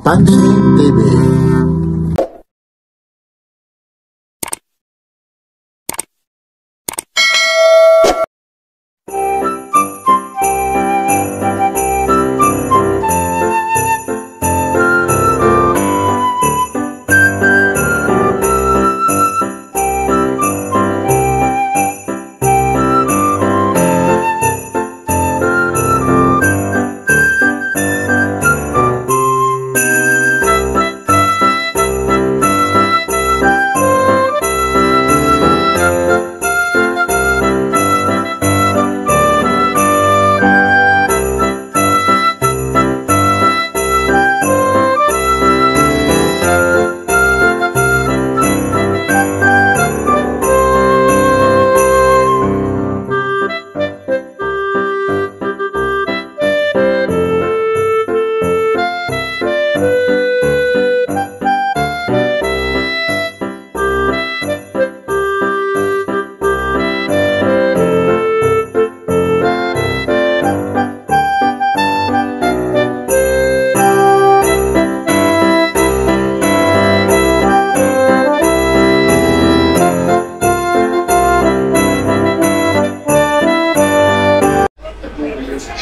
Papaningin TV.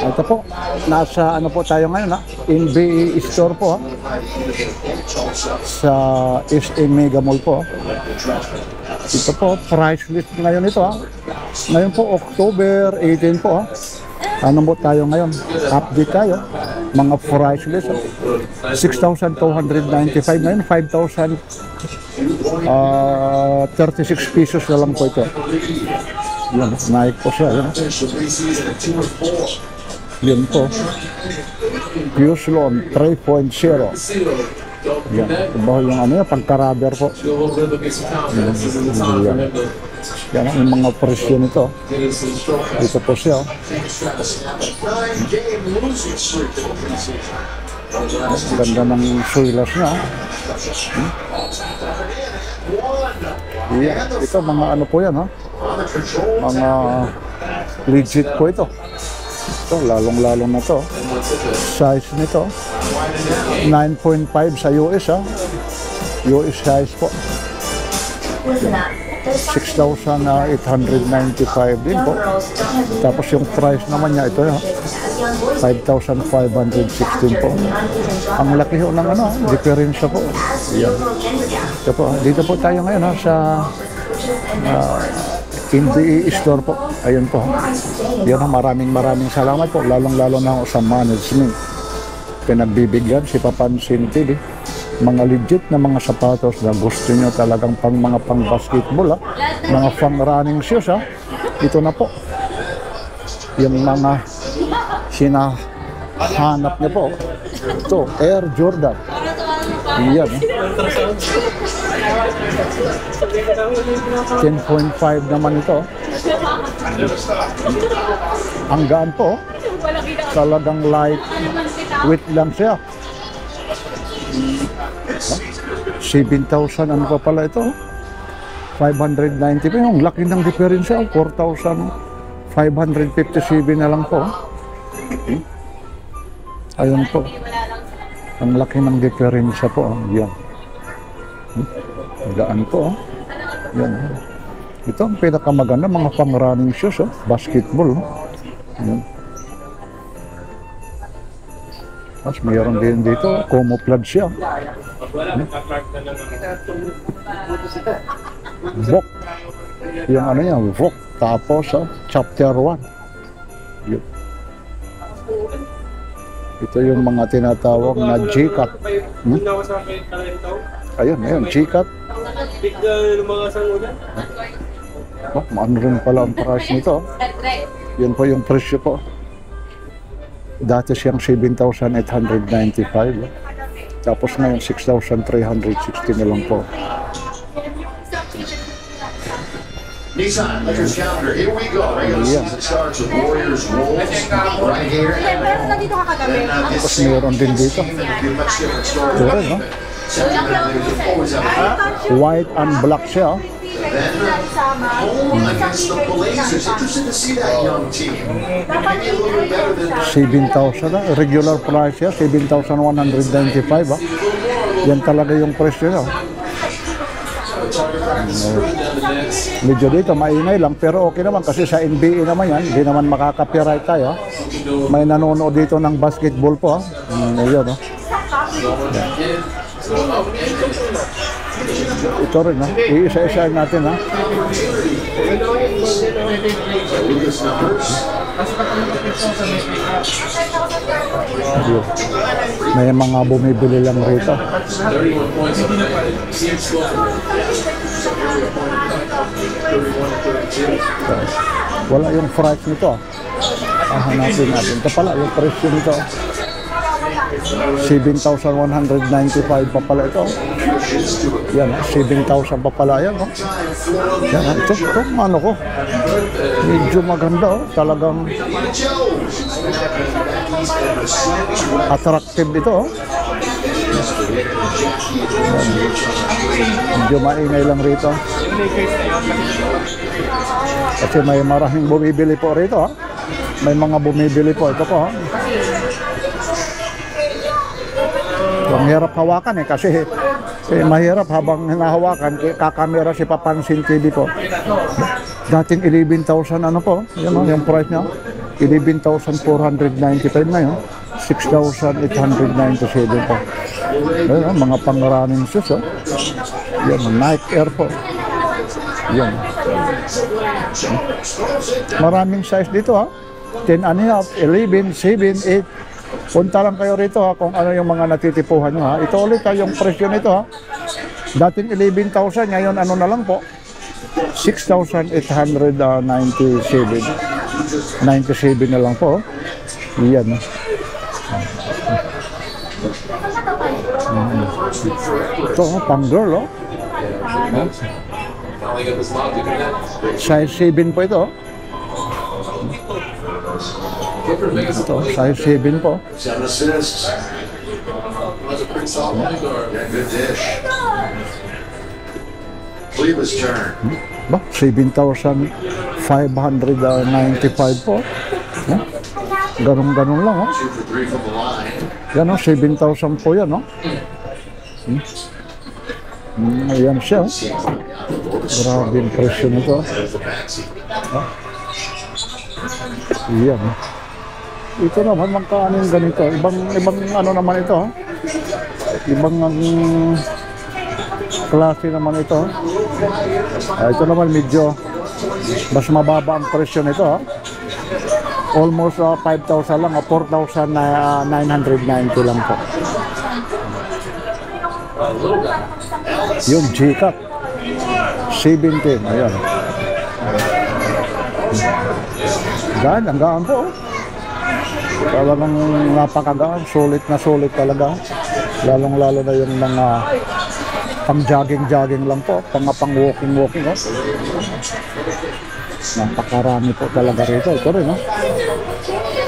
Ito po, nasa ano po tayo ngayon NBE store po sa SA Mega Mall po. Ito po, price list ngayon ito Ngayon po, October 18 po Ano po tayo ngayon? Update tayo. Mga price list 6,295 ngayon, 5,036 pesos na lang po ito. Yan, Nike po siya. Yan po, Fuselon 3.0. Yan, iba yung ano yan, pagka-rubber po. Yan ang mga presyo nito. Dito po siya. Ganda ng suilas niya. Yan, ito mga ano po yan mga legit po ito. Ito, lalong-lalo na to. Size nito 9.5 sa US US size po. 6,895 din po. Tapos yung price naman niya ito 5,516 po. Ang laki ho ng diferensya po. Yan. Ito po, dito po tayo ngayon sa NBE store po. Ayun po. Yan, maraming salamat po. Lalong-lalo na sa management. Pinagbibigyan si Papansin TV. Mga legit na mga sapatos na gusto nyo talagang mga pang basketball mga pang running shoes Ito na po. Yung mga hinahanap niya po. Ito, Air Jordan. Yan. 10.5 naman ito. Ang gaan po. Talagang light weight lang siya. 7,000 ano pa pala ito? 590 pa yung laki ng diferensya. 4,557 na lang po. Ayun po. Ang laki ng diferensya po. Yan. Gaan po. Yan. Ito ang pinakamaganda, mga pang running shoes basketball. Yan. Mas mayroon din dito, camouflage siya. Vok. Yung ano niya, Vok. Tapos chapter 1. Yun. Ito yung mga tinatawag na G-cut. Ayun, G-cut. Ano rin pala ang price nito. Yan po yung presyo po. Dati siyang 7,895. Tapos ngayon 6,360 na lang po. Nissan, here's calendar. Here we go. Regular season starts with Warriors Wolves right here. Tapos meron din dito. Ito rin, White and black siya. Home against the Blazers. Interested to see that young team. Maybe a little bit better than 7,000 na. Regular price yan, 7,195 ah. Yan talaga yung presyo niya. Medyo dito maingay lang pero okay naman kasi sa NBA naman yan, hindi naman makaka-copyright tayo. May nanonood dito ng basketball po ha. Ayun no. Ito rin ha, iisa-isa natin ha. Ayun. May mga bumibili lang rito. Wala yung price nito. Hanapin natin. Ito pala yung presyo nito. 7,195 pa pala ito. Yan, 7,000 pa pala yan. Yan, ito ano ko. Medyo maganda. Talagang attractive ito. Medyo maingay lang rito. Kasi may maraming bumibili po rito. May mga bumibili po. Ito po. Ang hirap hawakan kasi mahirap habang hinahawakan kakamera si Papansin TV po. Dating 11,000 ano po, yan o, yung price niya 11,495 na yun, 6,897 po. Yan, mga pang-running shoes oh. Yan, Nike Air po. Yan. Maraming size dito ha, 10 and a half, 11, 7, 8. Punta lang kayo rito ha, kung ano yung mga natitipuhan nyo ha. Ito ulit ha, yung presyo nito ha. Dating 11,000, ngayon ano na lang po, 6,897. 97 na lang po. Yan. Ito, pang girl oh. Size 7 po ito. Ito, size 7 po. 7 assists. Yeah, good dish. Cleveland's turn. Ba, 7,595 po. Ganun-ganun lang, oh. 2 for 3 from the line. Yan, oh, 7,000 po yan, oh. Ayan siya, oh. Grabe yung presyo nito. Yan, oh. Ito naman, magkano yung ganito. Ibang ano naman ito, oh. Ibang klase naman ito. Ito naman medyo mas mababa ang presyo nito. Almost 5,000 lang o 4,990 lang po. Yung G-Cut 17. Ayan. Gaan, ang gaan po. Talagang napakagaan. Sulit na sulit talaga. Lalong-lalo na yung mga pang jogging lang po, pang walking oh. Napakarami po talaga rito. Ito rin, oh.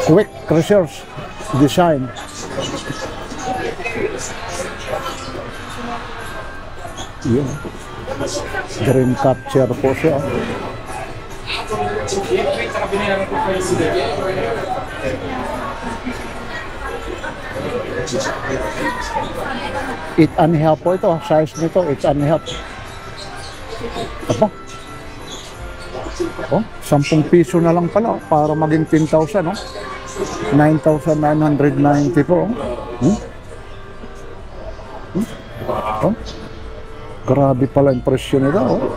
Quick Research Design. Yun. Dream Catcher po siya. It and a half po ito. Size nito, it and a half. Apa? Oh, 10 piso na lang pala para maging 10,000, no? 9,990 po. Oh. Grabe pala yung presyo nila, oh.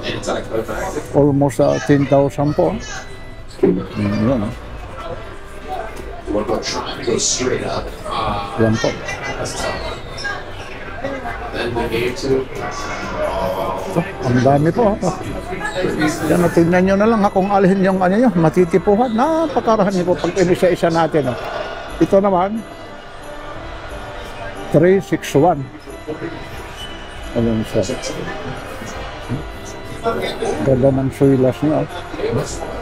Almost 10,000 po. Yan, oh. What about trying to go straight up? Yan po. Then the game to. Ang dami po. Yan, tignan nyo na lang ha, kung alhin yung ano nyo, matitipuhan. Napakarami po pag inisa-isa natin. Oh. Ito naman, 361. Alam siya. Ganda ng suilas niya.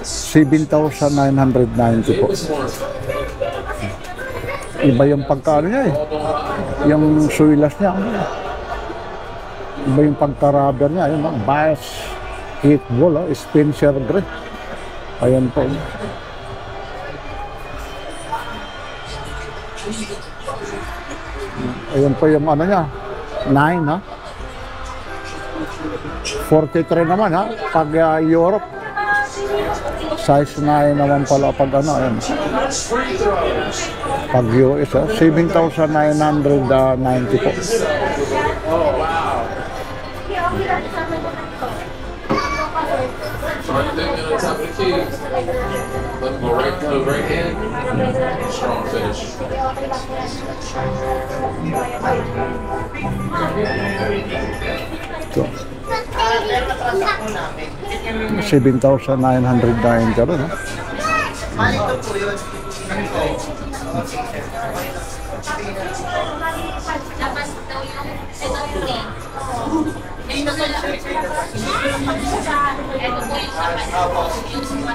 7,990 po. Iba yung pagkaano niya eh. Yung suilas niya. Iba yung pagka-rubber niya. Yung bias basketball, Spencer Gray. Ayan po. Ayan po yung ano niya, 9 ha. 43 naman ha, pag Europe. Size 9 naman pala pag ano, ayan. Pag US ha, 7,990 po. Top of the key. Let him go right hand. Strong finish. So, 7,909 ka rin, no?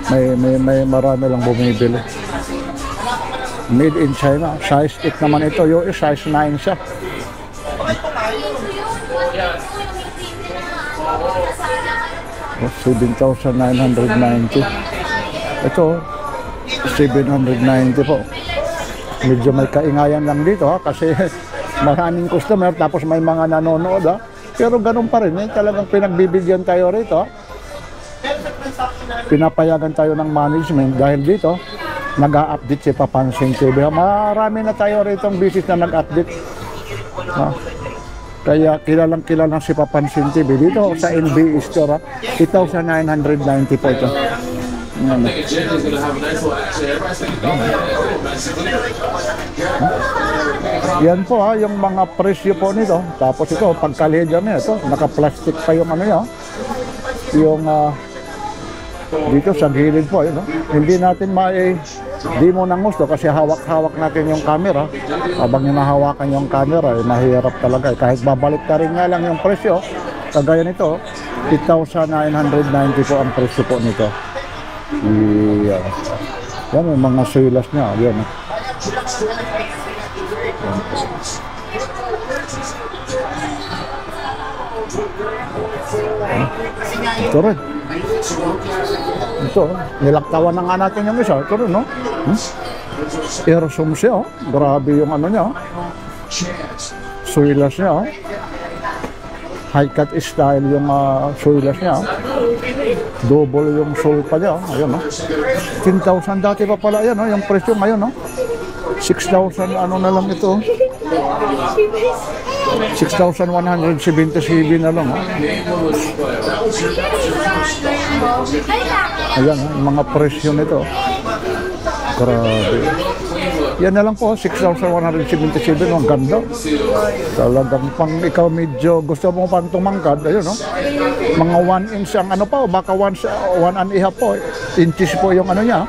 May marami lang bumibili. Made in China. Size 8 naman ito. Yung size 9 siya. Oh, 7,990. Ito, 790 po. Medyo may kaingayan lang dito ha, kasi maraming customer tapos may mga nanonood ha. Pero ganun pa rin, talagang pinagbibigyan tayo rito ha. Pinapayagan tayo ng management dahil dito nag-a-update si Papansin TV. Marami na tayo rito ang business na nag-update. Kaya kilalang si Papansin TV dito sa NB Store. 8,990 po ito. Yan po ha, yung mga presyo po nito. Tapos ito, pagkalidya niya ito, naka-plastic pa yung ano niya. Yung dito sa gilid po, yun, no? Hindi natin di mo nang gusto kasi hawak-hawak natin yung camera. Habang hinahawakan yung camera, mahirap talaga. Kahit babalik ka rin nga lang yung presyo, kagaya nito, 8,990 po ang presyo po nito. Yan. Yan yung mga silas niya. Yan. Ito rin. Ito, nilaktawan na nga natin yung isa. Ito rin, no? Airsoom siya, oh. Grabe yung ano niya, oh. Suilas niya, oh. High cut style yung suilas niya, oh. Double yung sole pa niya, oh. Ayun, oh. 10,000 dati pa pala yan, oh. Yung presyo ngayon, oh. 6,000 ano na lang ito, 6,177 na lang, oh. Ayan, yung mga presyo nito. Grabe. Yan na lang po, 6,177. Ang ganda. Talagang pang ikaw medyo gusto mo pang tumangkad. Ayun, no? Mga 1 inch ang ano pa, baka 1.5 po. Inches po yung ano niya.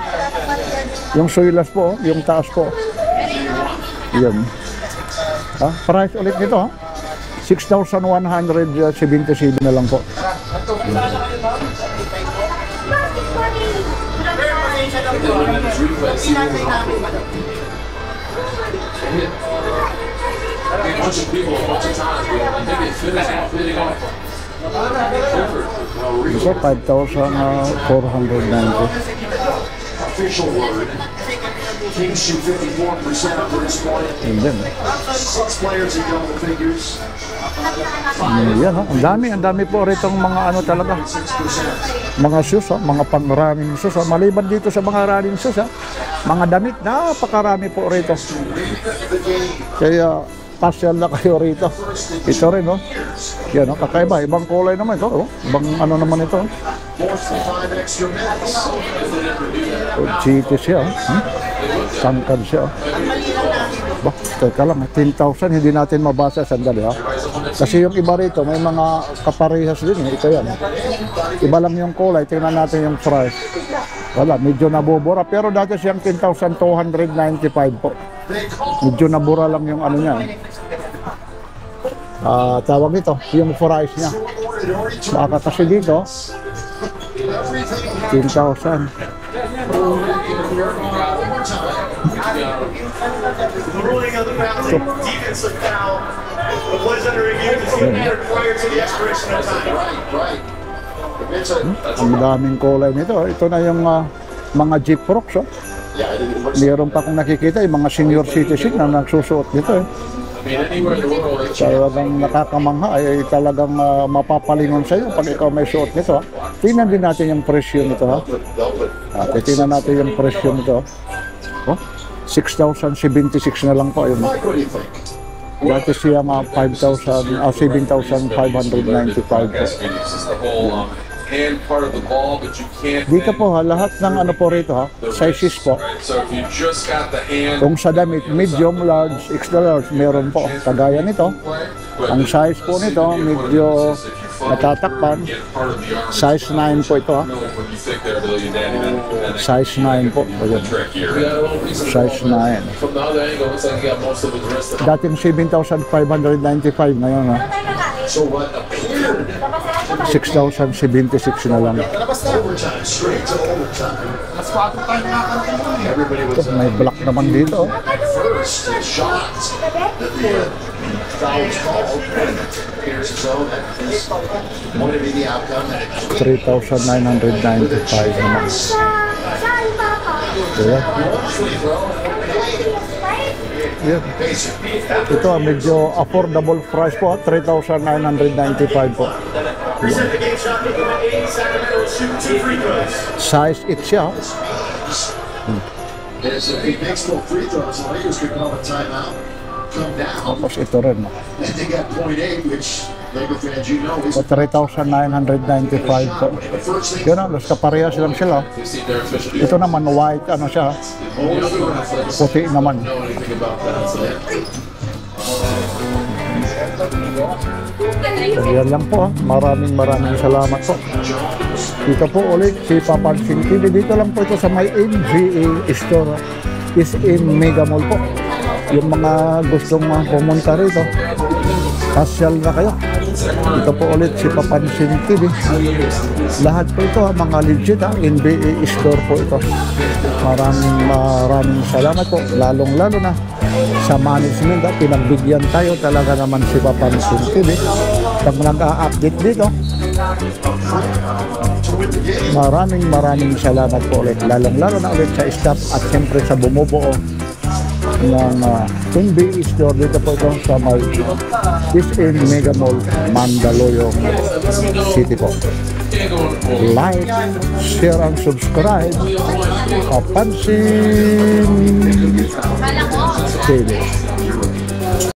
Yung suilas po, yung taas po. Yan. Price ulit nito, 6,177 na lang po. Ito, 5,490. Official word. Kings shoot 54% up to this point. And then, 6 players in double figures. yan, ang dami po rito mga ano talaga. Mga shoes, mga pang-running shoes. Maliban dito sa mga running shoes, mga damit, napakarami po rito. Kaya pasyal na kayo rito. Ito rin, no? Yan, kakaiba. Ibang kulay naman ito. Ibang ano naman ito. GT siya. Sangkad siya. Bah, teka lang, 10,000 hindi natin mabasa. Sandali, ha? Kasi yung iba rito, may mga kaparehas din. Ito yan. Iba lang yung kulay. Tingnan natin yung price. Wala, medyo nabubura. Pero dati siyang 10,295 po. Medyo nabura lang yung ano niya. Tawag ito, yung price niya. Baka kasi dito, 10,000. The ruling of the penalty, defensive foul. The plays under review. The team prior to the expiration of time. Right. It's a, Ang daming kulay nito. Ito na yung mga Jeep Rocks. Oh. yeah, it looks Meron pa kung nakikita yung mga senior citizen na nagsusuot nito. Eh. I mean, anywhere in the world, they Talagang nakakamangha ay talagang mapapalingon sa iyo pag ikaw may suot nito. Ha. Tingnan din natin yung presyo nito. Ha. Tingnan natin yung presyo nito. Oh, 6,076 na lang po. Ayun. Mike, what do you think? Dati siya 7,595 Phoenix is the whole hand part of the ball, but you can't. Dito po ha, lahat ng ano po rito ha, sizes po. Right, so if you just got the hand Kung sa damit, medium, large, extra large, meron po. Kagaya nito, play, but ang size po nito, medyo natatakpan. Size 9 po ito ha. when you think they're a billion daddy, then Size 9 po. Ayan. trick here. We got a little piece of Size 9. From the other angle, looks like he got most of his wrist. Dating 7,595 ngayon ha. So what appeared 6,076 na lang. overtime, straight to overtime. Everybody was May black naman dito. first shocked that the foul was called. Appears as though that is going to be the outcome. 3,995 naman. Diba? Yeah. Ito medyo affordable price po, 3,995 po. Reset the game shot, making it 8. Sacramento shoot 2 free throws. Size 8 siya. As if he makes no free throws, the Lakers could call a timeout, come down, Tapos ito rin. and they got point 8, which Laker fans, you know, is So 3,995 po. the first thing. Yun ang, kaparehas lang sila. You see their official Ito naman white, ano siya, puti naman. know anything about that. So So yan lang po. Maraming salamat po. Dito po ulit si Papansin TV. Dito lang po ito sa may NGA store. Is in Mega Mall po. Yung mga gustong pumunta rito, pasyal na kayo. Dito po ulit si Papansin TV. Lahat po ito mga legit NBA store po ito. Maraming salamat po. Lalong-lalo na sa management pinagbigyan tayo talaga naman si Papansin TV. Pag nag-a-update dito, maraming salamat po ulit. Lalong-lalo na ulit sa staff at siyempre sa bumubuo ng NBA store dito po ito sa may in Mega Mall, Mandaluyong City po. Like, share, and subscribe. Papansin TV.